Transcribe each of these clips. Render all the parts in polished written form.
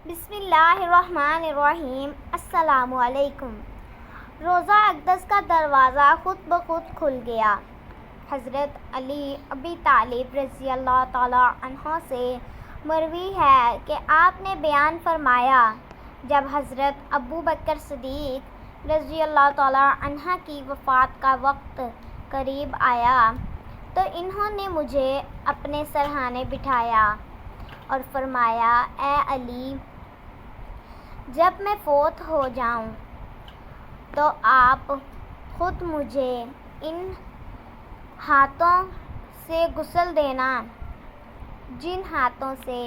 بسم اللہ الرحمن الرحیم۔ السلام علیکم۔ روضہ اقدس کا دروازہ خود بخود کھل گیا۔ حضرت علی ابی طالب رضی اللہ تعالیٰ عنہ سے مروی ہے کہ آپ نے بیان فرمایا، جب حضرت ابو بکر صدیق رضی اللہ تعالیٰ عنہ کی وفات کا وقت قریب آیا تو انہوں نے مجھے اپنے سرہانے بٹھایا اور فرمایا، اے علی، جب میں فوت ہو جاؤں تو آپ خود مجھے ان ہاتھوں سے غسل دینا جن ہاتھوں سے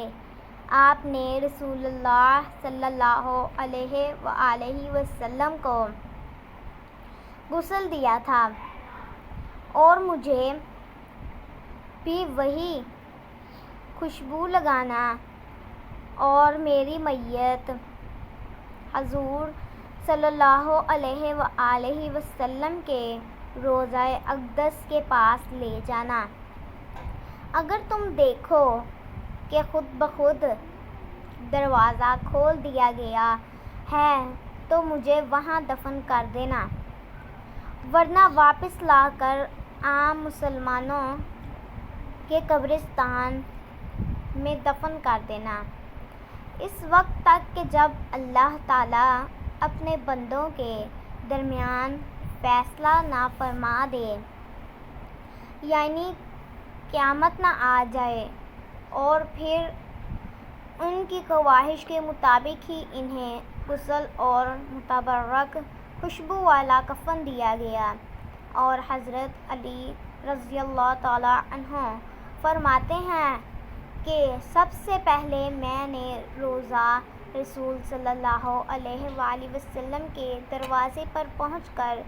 آپ نے رسول اللہ صلی اللہ علیہ وآلہ وسلم کو غسل دیا تھا، اور مجھے بھی وہی خوشبو لگانا اور میری میت حضور صلی اللہ علیہ وآلہ وسلم کے روضہ اقدس کے پاس لے جانا۔ اگر تم دیکھو کہ خود بخود دروازہ کھول دیا گیا ہے تو مجھے وہاں دفن کر دینا، ورنہ واپس لا کر عام مسلمانوں کے قبرستان میں دفن کر دینا، اس وقت تک کہ جب اللہ تعالیٰ اپنے بندوں کے درمیان فیصلہ نہ فرما دے، یعنی قیامت نہ آ جائے، اور پھر ان کی خواہش کے مطابق ہی انہیں غسل اور متبرک خوشبو والا کفن دیا گیا۔ اور حضرت علی رضی اللہ تعالیٰ عنہ فرماتے ہیں کہ سب سے پہلے میں نے روضہ رسول صلی اللہ علیہ وآلہ وسلم کے دروازے پر پہنچ کر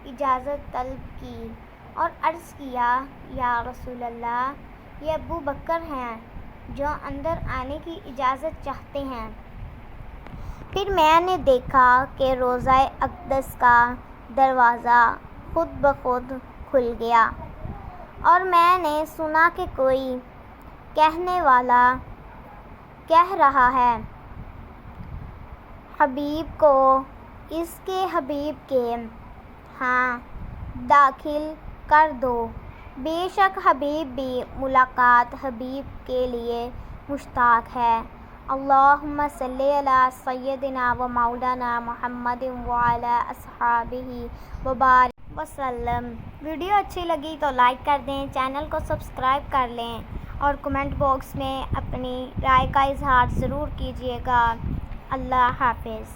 اجازت طلب کی اور عرض کیا، یا رسول اللہ، یہ ابو بکر ہیں جو اندر آنے کی اجازت چاہتے ہیں۔ پھر میں نے دیکھا کہ روضہ اقدس کا دروازہ خود بخود کھل گیا، اور میں نے سنا کہ کوئی کہنے والا کہہ رہا ہے، حبیب کو اس کے حبیب کے ہاں داخل کر دو۔ بے شک حبیب بھی ملاقات حبیب کے لیے مشتاق ہے۔ اللہم صلی علی سیدنا و مولانا محمد وعلی اصحابہ وبارک وسلم۔ ویڈیو اچھی لگی تو لائک کر دیں، چینل کو سبسکرائب کر لیں، اور کمنٹ باکس میں اپنی رائے کا اظہار ضرور کیجیے گا۔ اللہ حافظ۔